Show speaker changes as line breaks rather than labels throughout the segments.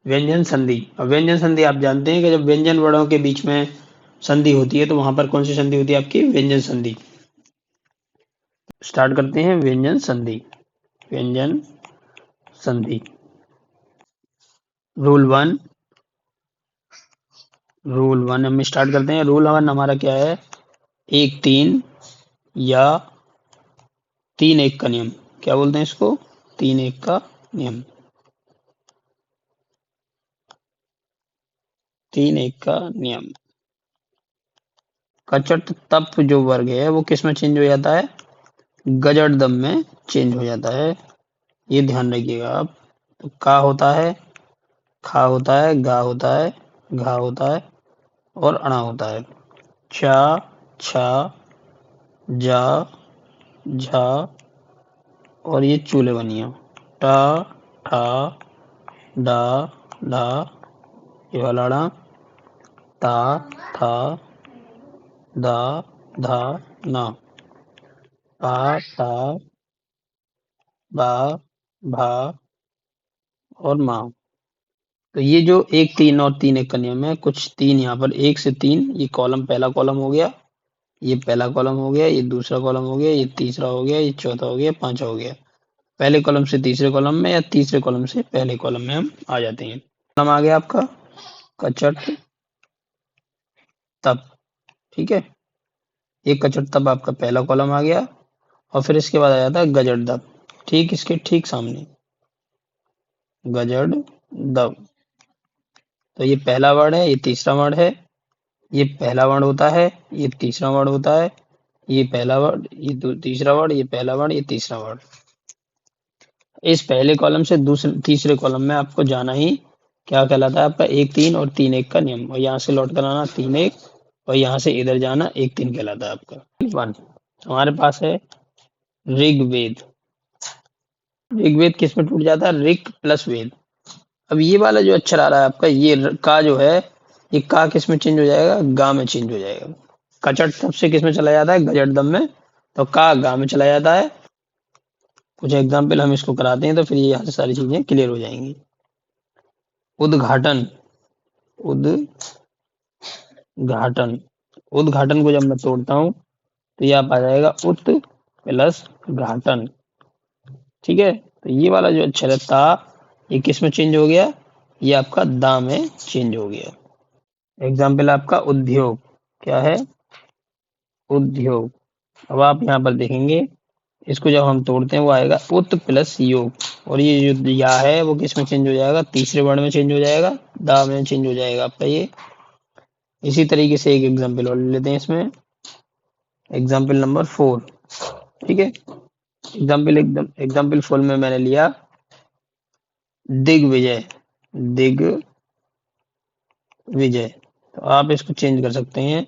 व्यंजन संधि। अब व्यंजन संधि आप जानते हैं कि जब व्यंजन वर्णों के बीच में संधि होती है तो वहां पर कौन सी संधि होती है आपकी? व्यंजन संधि। स्टार्ट करते हैं व्यंजन संधि। व्यंजन संधि। Rule one. रूल वन हम स्टार्ट करते हैं। रूल वन हमारा क्या है? एक तीन या तीन एक का नियम। क्या बोलते हैं इसको? तीन एक का नियम। तीन एक का नियम। कचट तप जो वर्ग है वो किस में चेंज हो जाता है? गजट दम में चेंज हो जाता है। ये ध्यान रखिएगा आप। तो का होता है, खा होता है, गा होता है, घा होता है और अणा होता है। चा, छा, जा, झा और ये चूले बनिया। टा, ठा, डा, ढा, ये वाला अणा। ता, था, दा, धा, ना। पा, ता, बा, भा और माँ। तो ये जो एक तीन और तीन एक का नियम है, कुछ तीन यहाँ पर एक से तीन, ये कॉलम पहला कॉलम हो गया, ये पहला कॉलम हो गया, ये दूसरा कॉलम हो गया, ये तीसरा हो गया, ये चौथा हो गया, पांचवा हो गया। पहले कॉलम से तीसरे कॉलम में या तीसरे कॉलम से पहले कॉलम में हम आ जाते हैं। कॉलम आ गया आपका कचट तप। ठीक है, ये कचट तप आपका पहला कॉलम आ गया और फिर इसके बाद आ जाता है गजट दप। ठीक, इसके ठीक सामने गजट दप। तो ये पहला वर्ड है, ये तीसरा वर्ड है, ये पहला वर्ड होता है, ये तीसरा वर्ड होता है, ये पहला वर्ड, ये तीसरा वर्ड, ये पहला वर्ड, ये तीसरा वर्ड। इस पहले कॉलम से दूसरे तीसरे कॉलम में आपको जाना ही क्या कहलाता है? आपका एक तीन और तीन एक का नियम। और यहाँ से लौट कर आना तीन एक और यहाँ से इधर जाना एक तीन कहलाता है आपका। वन हमारे पास है ऋग्वेद। ऋग्वेद किस में टूट जाता है? ऋग प्लस वेद। अब ये वाला जो अक्षर आ रहा है आपका, ये का जो है, ये का किस में चेंज हो जाएगा? गा में चेंज हो जाएगा। कचट तब से किस में चला जाता है? गजट दम में। तो का गा में चला जाता है। कुछ एग्जाम्पल हम इसको कराते हैं तो फिर ये यहाँ से सारी चीजें क्लियर हो जाएंगी। उद्घाटन। उद्घाटन। उद्घाटन को जब मैं तोड़ता हूँ तो ये आप आ जाएगा उत प्लस घाटन। ठीक है, तो ये वाला जो अक्षर है ता, ये किस में चेंज हो गया? ये आपका दा में चेंज हो गया। एग्जाम्पल आपका उद्योग। क्या है? उद्योग। अब आप यहाँ पर देखेंगे, इसको जब हम तोड़ते हैं वो आएगा उत प्लस योग। और ये जो या है वो किस में चेंज हो जाएगा? तीसरे वर्ण में चेंज हो जाएगा, दा में चेंज हो जाएगा आपका ये। इसी तरीके से एक एग्जाम्पल और ले लेते हैं इसमें। Example number 4। ठीक है, एग्जाम्पल 4 में मैंने लिया दिग्विजय। दिग्विजय। तो आप इसको चेंज कर सकते हैं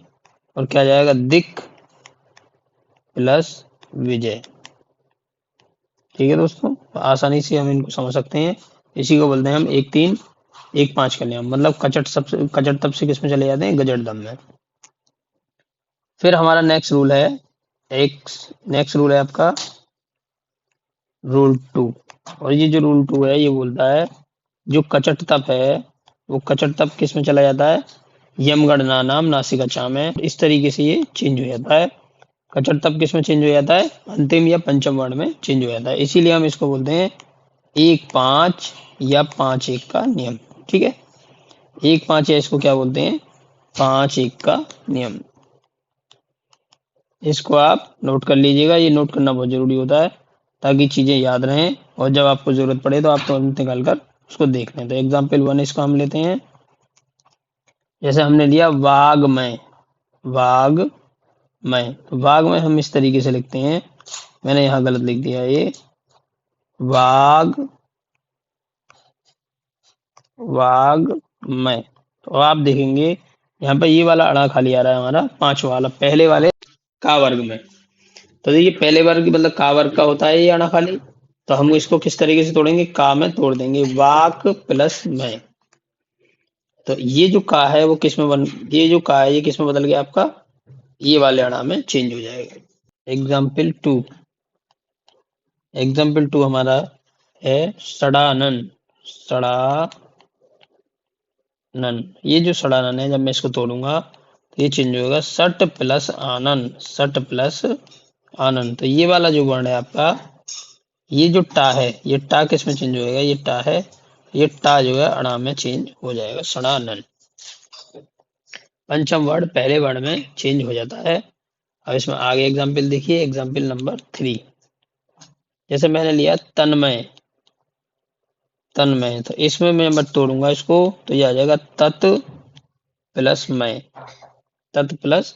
और क्या जाएगा? दिक प्लस विजय। ठीक है दोस्तों, तो आसानी से हम इनको समझ सकते हैं। इसी को बोलते हैं हम एक तीन एक पांच का नियम। मतलब कचट तब से किस में चले जाते हैं? गजट दम में। फिर हमारा नेक्स्ट रूल है आपका रूल 2। और ये जो रूल 2 है ये बोलता है जो कचट तप है वो कचट तप किस में चला जाता है? यमगणना नाम नासिका में। इस तरीके से ये चेंज हो जाता है। कचट तप किस में चेंज हो जाता है? अंतिम या पंचम वर्ण में चेंज हो जाता है। इसीलिए हम इसको बोलते हैं एक पांच या पांच एक का नियम। ठीक है, एक पांच या इसको क्या बोलते हैं? पांच एक का नियम। इसको आप नोट कर लीजिएगा, ये नोट करना बहुत जरूरी होता है ताकि चीजें याद रहें और जब आपको जरूरत पड़े तो आप तुरंत निकाल कर उसको देख लें। तो एग्जाम्पल 1 इसको हम लेते हैं। जैसे हमने लिया वाग्मय। वाग्मय, तो वाग्मय हम इस तरीके से लिखते हैं। मैंने यहाँ गलत लिख दिया, ये वाग्मय। तो आप देखेंगे यहाँ पर ये वाला अड़ा खाली आ रहा है हमारा पांचवा वाला, पहले वाले का वर्ग में। तो देखिए पहले वर्ग मतलब का वर्ग का होता है ये अड़ा खाली। तो हम इसको किस तरीके से तोड़ेंगे? का में तोड़ देंगे, वाक प्लस में। तो ये जो का है वो किस में ये जो का है ये किस में बदल गया आपका? ये वाले अड़ा में चेंज हो जाएगा। एग्जाम्पल 2। एग्जाम्पल 2 हमारा है सड़ानन। सड़ानन। नन। ये जो सड़ानन है, जब मैं इसको तोड़ूंगा तो ये चेंज होगा सट प्लस आनन, सट प्लस आनन। तो ये वाला जो वर्ण है आपका, ये जो टा है, ये टा किस में चेंज होएगा, ये टा है, ये टा जो है अणा में चेंज हो जाएगा, सड़ानन। पंचम वर्ण पहले वर्ण में चेंज हो जाता है। अब इसमें आगे एग्जाम्पल देखिए, एग्जाम्पल नंबर 3। जैसे मैंने लिया तन्मय, तन्मय, तो इसमें मैं तोड़ूंगा इसको तो ये आ जाएगा तत् प्लस मय, तत् प्लस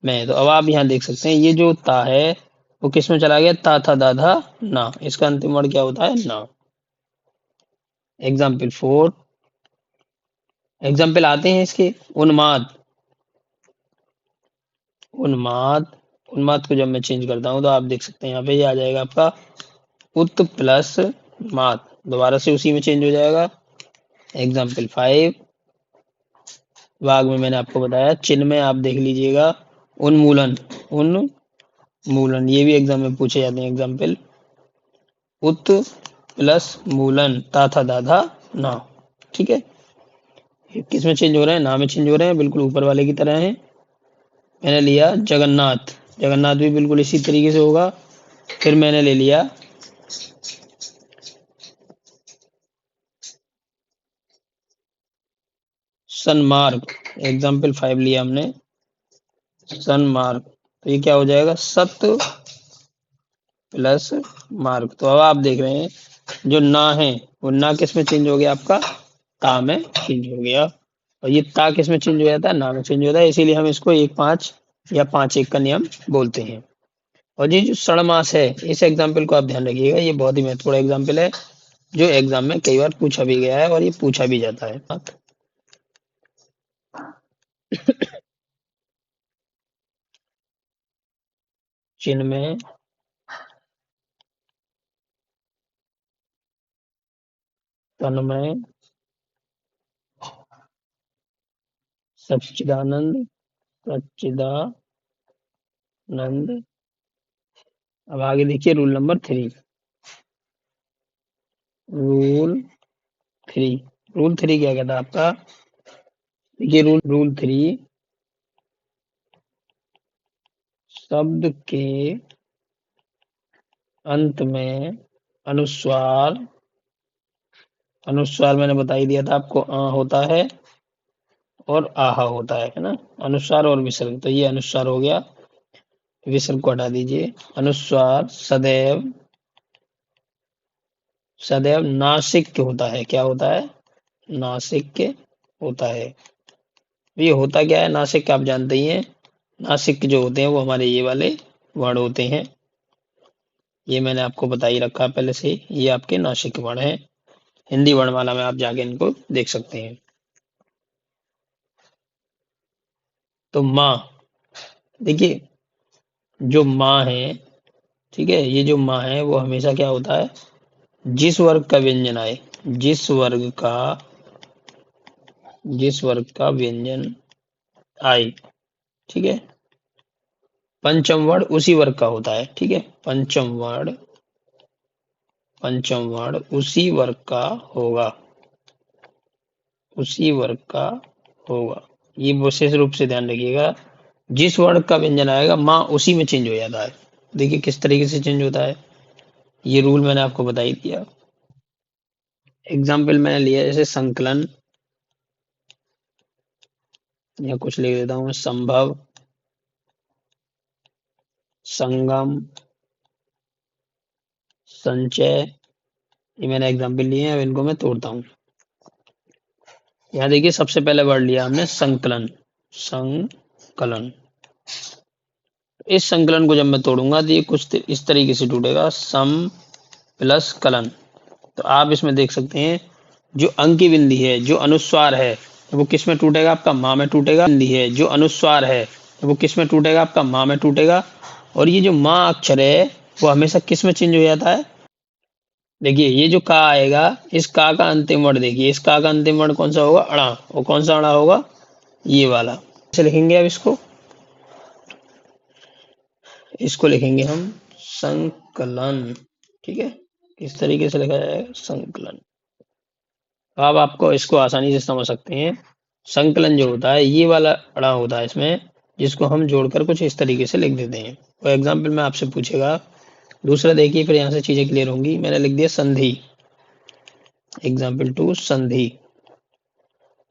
मय। तो अब आप यहाँ देख सकते हैं ये जो ता है वो किस में चला गया, ता था दाधा ना, इसका अंतिम वर्ण क्या होता है, ना। एग्जाम्पल 4, एग्जाम्पल आते हैं इसके। उन्माद, उन्माद, उन्माद को जब मैं चेंज करता हूँ तो आप देख सकते हैं यहाँ पे ये आ जाएगा आपका उत प्लस मात, दोबारा से उसी में चेंज हो जाएगा। एग्जाम्पल 5, वाग में मैंने आपको बताया। चिन्ह में आप देख लीजिएगा उन्मूलन, उन्मूलन, ये भी एग्जाम में पूछे जाते हैं एग्जाम्पल। उत प्लस मूलन, ता था दाधा ना, ठीक है। ये किस में चेंज हो रहे हैं, ना में चेंज हो रहे हैं, बिल्कुल ऊपर वाले की तरह है। मैंने लिया जगन्नाथ, जगन्नाथ भी बिल्कुल इसी तरीके से होगा। फिर मैंने ले लिया सन्मार्ग, एग्जाम्पल 5 लिया हमने, सन्मार्ग। तो ये क्या हो जाएगा, सत्य प्लस मार्ग। तो अब आप देख रहे हैं जो ना है वो ना किस में चेंज हो गया आपका, ता में चेंज हो गया। और ये ता किस में चेंज हो जाता है, ना में चेंज होता है, इसीलिए हम इसको 1-5 या 5-1 का नियम बोलते हैं। और ये जो सड़मास है, इस एग्जाम्पल को आप ध्यान रखिएगा, ये बहुत ही महत्वपूर्ण एग्जाम्पल है जो एग्जाम में कई बार पूछा भी गया है और ये पूछा भी जाता है। चिन्ह में तन्मय, सच्चिदानंद, सच्चिदानंद। अब आगे देखिए रूल नंबर 3, रूल 3, रूल 3 क्या कहता है आपका, देखिए रूल 3, शब्द के अंत में अनुस्वार, अनुस्वार मैंने बता ही दिया था आपको, आ होता है और आहा होता है ना, अनुस्वार और विसर्ग। तो ये अनुस्वार हो गया, विसर्ग को हटा दीजिए। अनुस्वार सदैव, सदैव नासिक होता है, क्या होता है, नासिक होता है। ये होता क्या है नासिक, आप जानते ही हैं, नासिक जो होते हैं वो हमारे ये वाले वर्ण होते हैं, ये मैंने आपको बता ही रखा पहले से, ये आपके नासिक वर्ण हैं। हिंदी वर्णमाला में आप जाके इनको देख सकते हैं। तो माँ, देखिए जो माँ है, ठीक है, ये जो माँ है वो हमेशा क्या होता है, जिस वर्ग का व्यंजन आए, जिस वर्ग का, जिस वर्ग का व्यंजन आए, ठीक है, पंचम वर्ण उसी वर्ग का होता है, ठीक है, पंचम वर्ण, पंचम वर्ण उसी वर्ग का होगा, उसी वर्ग का होगा। ये विशेष रूप से ध्यान रखिएगा, जिस वर्ण का व्यंजन आएगा माँ उसी में चेंज हो जाता है। देखिए किस तरीके से चेंज होता है, ये रूल मैंने आपको बता ही दिया। एग्जाम्पल मैंने लिया जैसे संकलन, या कुछ लिख देता हूँ संभव, संगम, संचय, ये मैंने एग्जाम्पल लिए हैं। अब इनको मैं तोड़ता हूँ। यहाँ देखिए सबसे पहले वर्ड लिया हमने संकलन, संकलन। इस संकलन को जब मैं तोड़ूंगा तो ये कुछ इस तरीके से टूटेगा, सम प्लस कलन। तो आप इसमें देख सकते हैं जो अंकी बिंदी है, जो अनुस्वार है, वो किस में टूटेगा, आपका माँ में टूटेगा। बिंदी है जो अनुस्वार है वो किस में टूटेगा, आपका माँ में टूटेगा। और ये जो माँ अक्षर है वो हमेशा किस में चेंज हो जाता है, देखिए ये जो का आएगा, इस का अंतिम वर्ण देखिए, इस का अंतिम वर्ण कौन सा होगा, अड़ा। और कौन सा अड़ा होगा, ये वाला। इसे लिखेंगे अब इसको, इसको लिखेंगे हम संकलन, ठीक है, इस तरीके से लिखा जाएगा संकलन। अब आपको इसको आसानी से समझ सकते हैं। संकलन जो होता है ये वाला अड़ा होता है इसमें, जिसको हम जोड़कर कुछ इस तरीके से लिख देते हैं। फॉर एग्जाम्पल में आपसे पूछेगा, दूसरा देखिए, फिर यहाँ से चीजें क्लियर होंगी। मैंने लिख दिया संधि, एग्जाम्पल 2 संधि।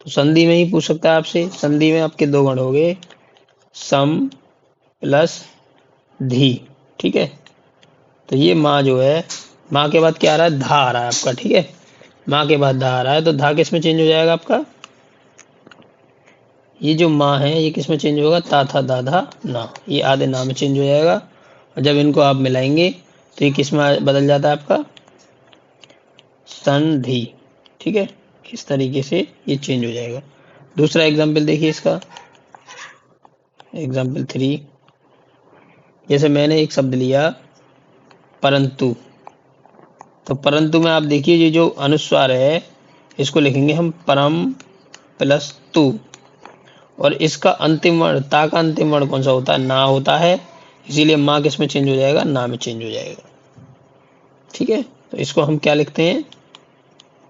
तो संधि में ही पूछ सकता है आपसे। संधि में आपके दो गण हो गए, सम प्लस धी, ठीक है। तो ये माँ जो है, माँ के बाद क्या आ रहा है, धा आ रहा है आपका, ठीक है। माँ के बाद धा आ रहा है, तो धा किस में चेंज हो जाएगा आपका, ये जो माँ है ये किस में चेंज होगा, ता था दा धा ना, ये आधे ना में चेंज हो जाएगा। और जब इनको आप मिलाएंगे तो ये किस में बदल जाता है आपका, संधि, ठीक है। इस तरीके से ये चेंज हो जाएगा। दूसरा एग्जाम्पल देखिए इसका, एग्जाम्पल 3। जैसे मैंने एक शब्द लिया परंतु, तो परंतु में आप देखिए ये जो अनुस्वार है इसको लिखेंगे हम परम प्लस तु, और इसका अंतिम वर्ण, ता का अंतिम वर्ण कौन सा होता है, ना होता है, इसीलिए माँ किस में चेंज हो जाएगा, ना में चेंज हो जाएगा, ठीक है। तो इसको हम क्या लिखते हैं,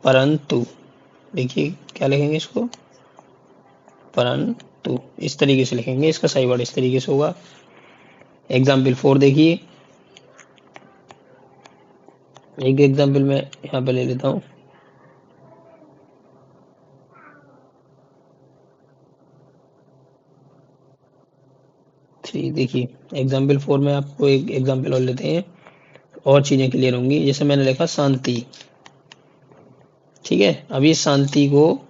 परंतु। देखिए क्या लिखेंगे इसको, परंतु, इस तरीके से लिखेंगे, इसका सही वर्ड इस तरीके से होगा। एग्जाम्पल 4 देखिए, एक एग्जाम्पल मैं यहाँ पे ले लेता हूँ। देखिए एग्जाम्पल 4 में आपको एक एग्जाम्पल और लेते हैं, और चीजें क्लियर होंगी। जैसे मैंने लिखा शांति, ठीक है। अब ये शांति को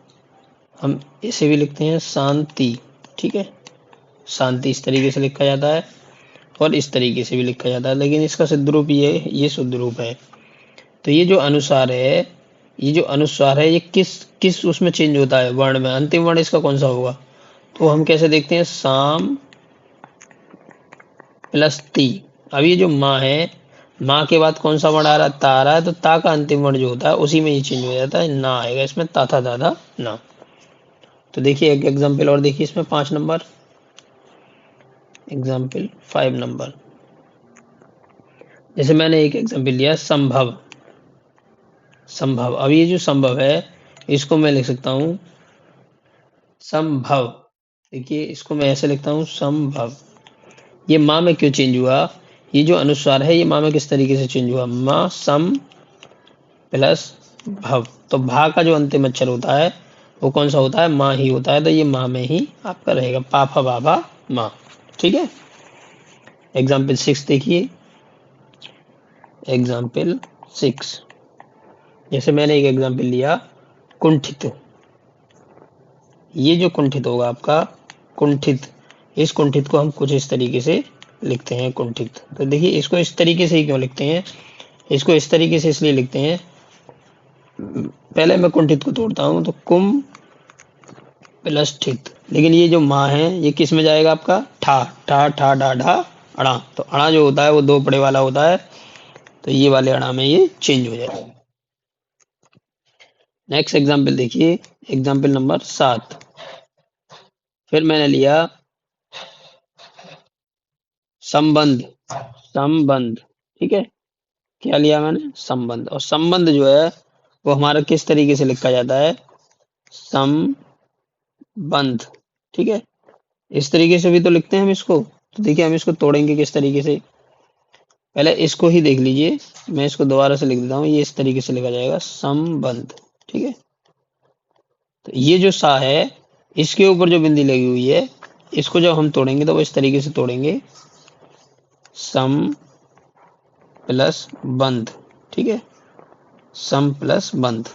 हम इसे भी लिखते हैं शांति, ठीक है। शांति इस तरीके से लिखा जाता है, और इस तरीके से भी लिखा जाता है, लेकिन इसका शुद्ध रूप ये शुद्ध रूप है। तो ये जो अनुसार है, ये जो अनुस्वार है, ये किस किस उसमें चेंज होता है, वर्ण में, अंतिम वर्ण इसका कौन सा होगा। तो हम कैसे देखते हैं, साम प्लस ती। अब ये जो माँ है, माँ के बाद कौन सा वर्ण आ रहा है, ता आ रहा है, तो ता का अंतिम वर्ण जो होता है उसी में ये चेंज हो जाता है, ना आएगा इसमें, ता था दादा ना। तो देखिए एक एग्जाम्पल और देखिए इसमें 5 नंबर, एग्जाम्पल 5 नंबर। जैसे मैंने एक एग्जाम्पल लिया संभव, संभव। अब ये जो संभव है इसको मैं लिख सकता हूँ संभव। देखिए इसको मैं ऐसे लिखता हूँ संभव। ये माँ में क्यों चेंज हुआ, ये जो अनुस्वार है ये माँ में किस तरीके से चेंज हुआ, माँ सम प्लस भव। तो भा का जो अंतिम अक्षर होता है वो कौन सा होता है, माँ ही होता है, तो ये माँ में ही आपका रहेगा, पाफा बाबा माँ, ठीक है। एग्जाम्पल 6 देखिए, एग्जाम्पल 6। जैसे मैंने एक एग्जाम्पल लिया कुंठित। ये जो कुंठित होगा आपका, कुंठित, इस कुंठित को हम कुछ इस तरीके से लिखते हैं, कुंठित। तो देखिए इसको इस तरीके से ही क्यों लिखते हैं, इसको इस तरीके से इसलिए लिखते हैं, पहले मैं कुंठित को तोड़ता हूं, तो कुम प्लस ठित। लेकिन ये जो माँ है ये किस में जाएगा आपका, ठा, ठा ठा डा ढा अड़ा। तो अड़ा जो होता है वो दो पड़े वाला होता है, तो ये वाले अड़ा में ये चेंज हो जाएगा। नेक्स्ट एग्जाम्पल देखिए, एग्जाम्पल नंबर 7। फिर मैंने लिया संबंध, संबंध, ठीक है। क्या लिया मैंने, संबंध। और संबंध जो है वो हमारा किस तरीके से लिखा जाता है, संबंध, ठीक है। इस तरीके से भी तो लिखते हैं हम इसको। तो देखिए हम इसको तोड़ेंगे किस तरीके से, पहले इसको ही देख लीजिए, मैं इसको दोबारा से लिख देता हूँ। ये इस तरीके से लिखा जाएगा संबंध, ठीक है। तो ये जो सा है इसके ऊपर जो बिंदी लगी हुई है, इसको जब हम तोड़ेंगे तो वो इस तरीके से तोड़ेंगे, सम प्लस बंध, ठीक है, सम प्लस बंध।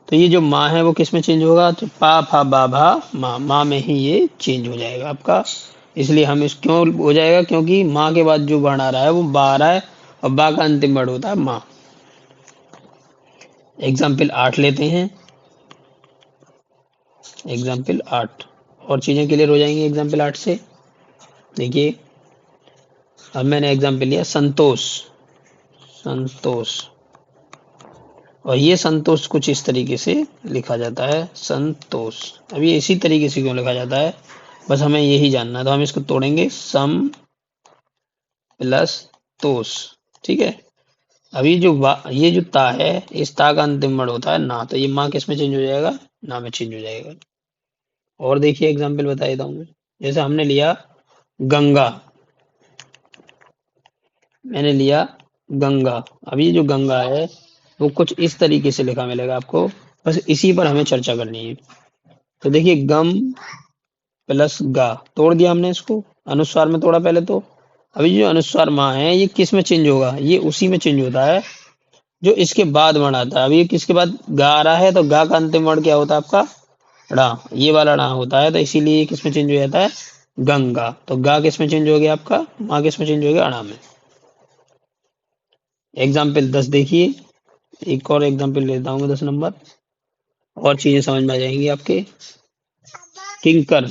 तो ये जो माँ है वो किस में चेंज होगा, तो पा फा बा भा माँ, माँ में ही ये चेंज हो जाएगा आपका। इसलिए हम इस क्यों हो जाएगा, क्योंकि माँ के बाद जो वर्ण आ रहा है वो बा आ रहा है, और बा का अंतिम वर्ण होता है माँ। एग्जाम्पल 8 लेते हैं, एग्जाम्पल 8, और चीजें क्लियर हो जाएंगी एग्जाम्पल 8 से। देखिए अब मैंने एग्जाम्पल लिया संतोष, संतोष। और ये संतोष कुछ इस तरीके से लिखा जाता है, संतोष। अब ये इसी तरीके से क्यों लिखा जाता है, बस हमें यही जानना है। तो हम इसको तोड़ेंगे, सम प्लस तोष, ठीक है। अभी ये जो ता है, इस ता का अंतिम वर्ण होता है ना, तो ये माँ किस में चेंज हो जाएगा, ना में चेंज हो जाएगा। और देखिए एग्जाम्पल बता देता हूँ मैं। जैसे हमने लिया गंगा, मैंने लिया गंगा। अब ये जो गंगा है वो कुछ इस तरीके से लिखा मिलेगा आपको, बस इसी पर हमें चर्चा करनी है। तो देखिए गम प्लस गा, तोड़ दिया हमने इसको, अनुस्वार में तोड़ा पहले तो। अभी जो अनुस्वार माँ है ये किस में चेंज होगा, ये उसी में चेंज होता है जो इसके बाद वर्ण आता है। अब ये किसके बाद गा आ रहा है, तो गा का अंतिम वर्ण क्या होता है आपका, ड़ा, ये वाला ड़ा होता है, तो इसीलिए ये किस में चेंज हो जाता है, गंगा। तो गा किस में चेंज हो गया आपका, माँ किस में चेंज हो गया, अड़ा में। एग्जाम्पल 10 देखिए, एक और एग्जाम्पल लेता हूँ 10 नंबर, और चीजें समझ में आ जाएंगी आपके। किंकर,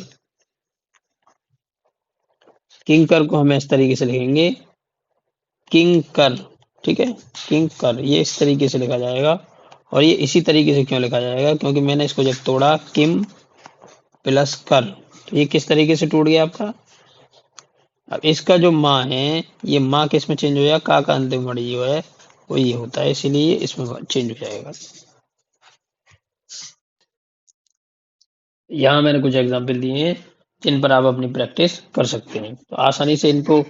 किंकर को हमें इस तरीके से लिखेंगे, किंकर, ठीक है, किंकर, ये इस तरीके से लिखा जाएगा। और ये इसी तरीके से क्यों लिखा जाएगा, क्योंकि मैंने इसको जब तोड़ा किम प्लस कर, तो ये किस तरीके से टूट गया आपका। अब इसका जो माँ है, ये माँ किस में चेंज हो जाएगा, का अंतिम वर्ण जो है वो ये होता है, इसीलिए इसमें चेंज हो जाएगा। यहाँ मैंने कुछ एग्जाम्पल दिए हैं जिन पर आप अपनी प्रैक्टिस कर सकते हैं, तो आसानी से इनको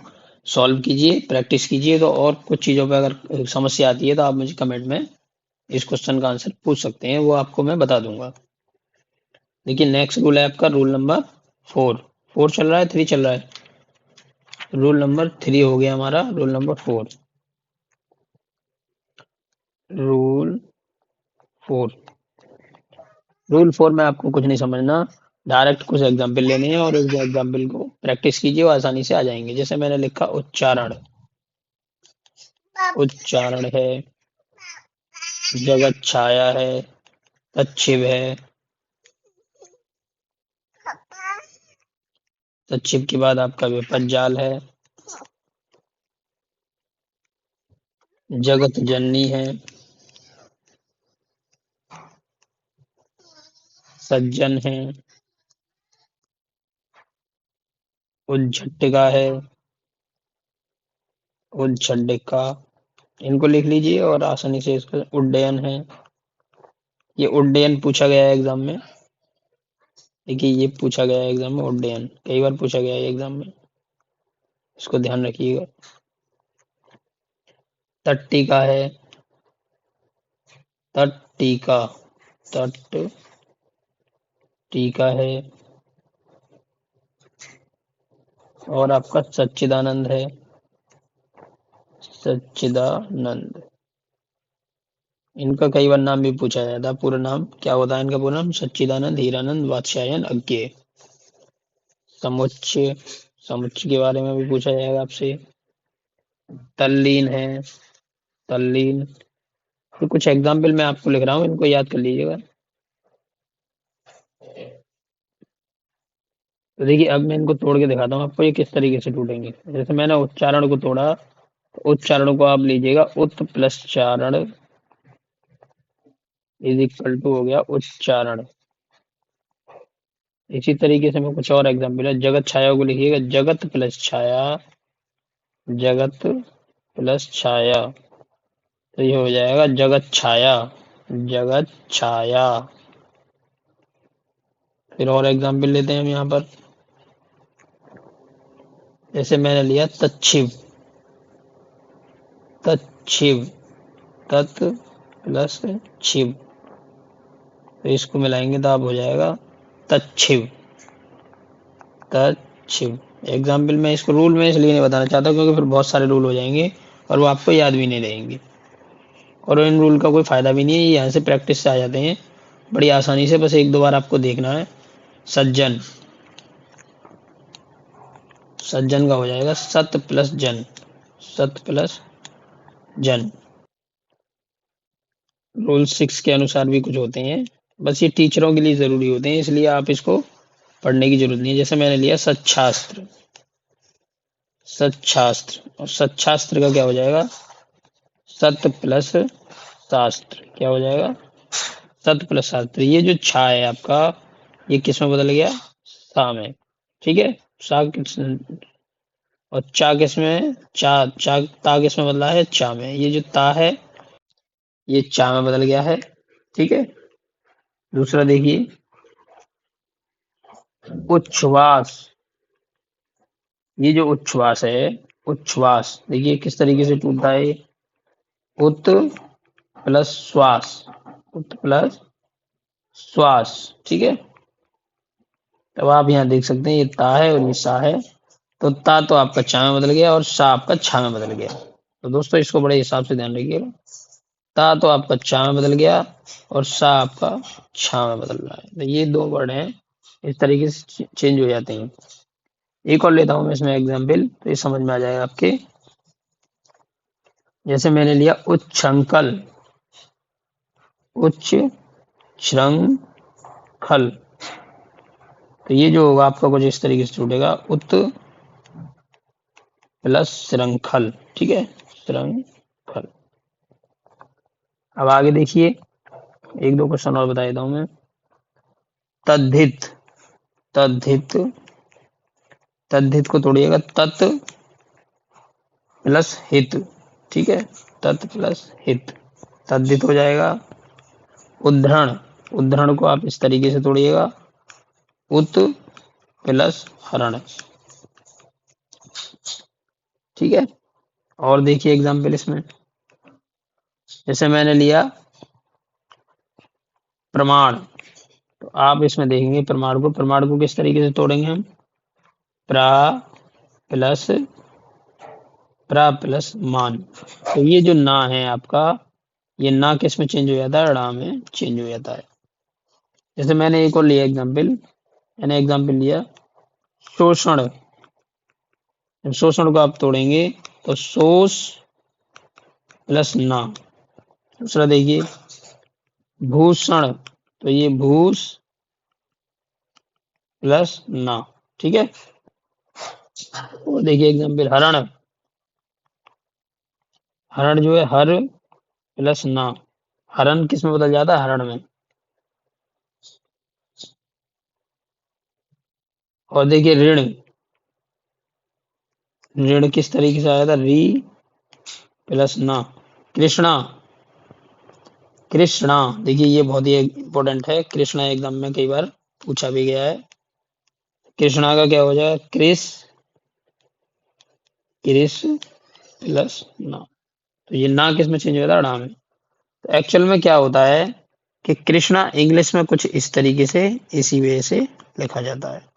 सॉल्व कीजिए, प्रैक्टिस कीजिए। तो और कुछ चीज़ों पे अगर समस्या आती है तो आप मुझे कमेंट में इस क्वेश्चन का आंसर पूछ सकते हैं, वो आपको मैं बता दूंगा। देखिए नेक्स्ट रूल है आपका रूल नंबर 4। 4 चल रहा है, 3 चल रहा है, रूल नंबर 3 हो गया हमारा, रूल नंबर 4, रूल 4। रूल 4 में आपको कुछ नहीं समझना, डायरेक्ट कुछ एग्जाम्पल लेने हैं और उस एग्जाम्पल को प्रैक्टिस कीजिए, वो आसानी से आ जाएंगे। जैसे मैंने लिखा उच्चारण, उच्चारण है, जगत छाया है, तच्छिव है, तच्छिव के बाद आपका विपद जाल है, जगत जननी है, सज्जन है, उज्झटिका है, उज्झटिका, इनको लिख लीजिए और आसानी से इसका उड्डयन है, ये उड्डयन पूछा गया है एग्जाम में। देखिए ये पूछा गया है एग्जाम में, उड्डयन कई बार पूछा गया है एग्जाम में, इसको ध्यान रखिएगा। तट्टिका है, तट्टिका, तट टीका है, और आपका सच्चिदानंद है, सच्चिदानंद। इनका कई बार नाम भी पूछा जाता है, पूरा नाम क्या होता है इनका, पूरा नाम सच्चिदानंद हीरानंद वात्स्यायन अज्ञेय। समुच्चय, समुच्चय के बारे में भी पूछा जाएगा आपसे। तल्लीन है, तल्लीन। तो कुछ एग्जाम्पल मैं आपको लिख रहा हूँ, इनको याद कर लीजिएगा। तो देखिए अब मैं इनको तोड़ के दिखाता हूँ आपको, ये किस तरीके से टूटेंगे। जैसे मैंने उच्चारण को तोड़ा, तो उच्चारण को आप लीजिएगा, उत प्लस चारण इज इक्वल टू हो गया उच्चारण। इसी तरीके से मैं कुछ और एग्जाम्पल है, जगत छाया को लिखिएगा, जगत प्लस छाया, जगत प्लस छाया, तो ये हो जाएगा जगत छाया, जगत छाया। फिर और एग्जाम्पल लेते हैं हम यहाँ पर, जैसे मैंने लिया तच्छिव, तच्छिव, तत् प्लस छिव, तो इसको मिलाएंगे तो आप हो जाएगा तच्छिव, तच्छिव। एग्जाम्पल में इसको रूल में इसलिए नहीं बताना चाहता क्योंकि फिर बहुत सारे रूल हो जाएंगे और वो आपको याद भी नहीं रहेंगे, और इन रूल का कोई फायदा भी नहीं है, ये यहाँ से प्रैक्टिस से आ जाते हैं बड़ी आसानी से, बस एक दो बार आपको देखना है। सज्जन, सज्जन का हो जाएगा सत प्लस जन, सत प्लस जन। रूल 6 के अनुसार भी कुछ होते हैं, बस ये टीचरों के लिए जरूरी होते हैं, इसलिए आप इसको पढ़ने की जरूरत नहीं है। जैसे मैंने लिया सच्छास्त्र, सच्छास्त्र, और सच्छास्त्र का क्या हो जाएगा, सत प्लस शास्त्र, क्या हो जाएगा, सत प्लस शास्त्र। ये जो छा है आपका, ये किस में बदल गया, सा में, ठीक है, सा और चा किस में है, चा, चा ता किस में बदला है, चा में। ये जो ता है ये चा में बदल गया है, ठीक है। दूसरा देखिए, उच्छ्वास। ये जो उच्छ्वास है, उच्छ्वास देखिए किस तरीके से टूटता है। उत प्लस श्वास, उत प्लस श्वास, ठीक है। तब आप यहाँ देख सकते हैं ये ता है और ये सा है, तो ता तो आपका चा में बदल गया और सा आपका छा में बदल गया। तो दोस्तों इसको बड़े हिसाब से ध्यान रखिएगा। ता तो आपका चा में बदल गया और सा आपका छा में बदल रहा है। तो ये दो वर्ड हैं, इस तरीके से चेंज हो जाते हैं। एक और लेता हूं मैं इसमें एग्जाम्पल, तो ये समझ में आ जाएगा आपके। जैसे मैंने लिया उच्छृंखल, उच्च श्रृंखल, तो ये जो होगा आपका कुछ इस तरीके से छूटेगा, उत प्लस श्रृंखल, ठीक है, श्रृंखल। अब आगे देखिए, एक दो क्वेश्चन और बता देता हूं मैं। तद्धित, तद्धित, तद्धित को तोड़िएगा, तत् प्लस हित, ठीक है, तत् प्लस हित, तद्धित हो जाएगा। उद्धरण, उद्धरण को आप इस तरीके से तोड़िएगा, उत प्लस हरण, ठीक है। और देखिए एग्जाम्पल इसमें, जैसे मैंने लिया प्रमाण, तो आप इसमें देखेंगे प्रमाण को किस तरीके से तोड़ेंगे हम। प्रा प्लस मान, तो ये जो ना है आपका, ये ना किस में चेंज हो जाता है, ड़ा में चेंज हो जाता है। जैसे मैंने एक और लिया एग्जाम्पल, मैंने एग्जाम्पल लिया शोषण। जब शोषण को आप तोड़ेंगे तो शोष प्लस ना। दूसरा देखिए भूषण, तो ये भूष प्लस ना, ठीक है। और देखिए एग्जाम्पल हरण, हरण जो है हर प्लस ना, हरण किस में बदल जाता है, हरण में। और देखिए ऋण, ऋण किस तरीके से आया था, री प्लस ना। कृष्णा, कृष्णा देखिए ये बहुत ही इंपॉर्टेंट है, कृष्णा एग्जाम में कई बार पूछा भी गया है। कृष्णा का क्या हो जाएगा, कृष प्लस ना, तो ये ना किस में चेंज हो जाता है, ड़ा में। तो एक्चुअल में क्या होता है कि कृष्णा इंग्लिश में कुछ इस तरीके से, इसी वजह से लिखा जाता है।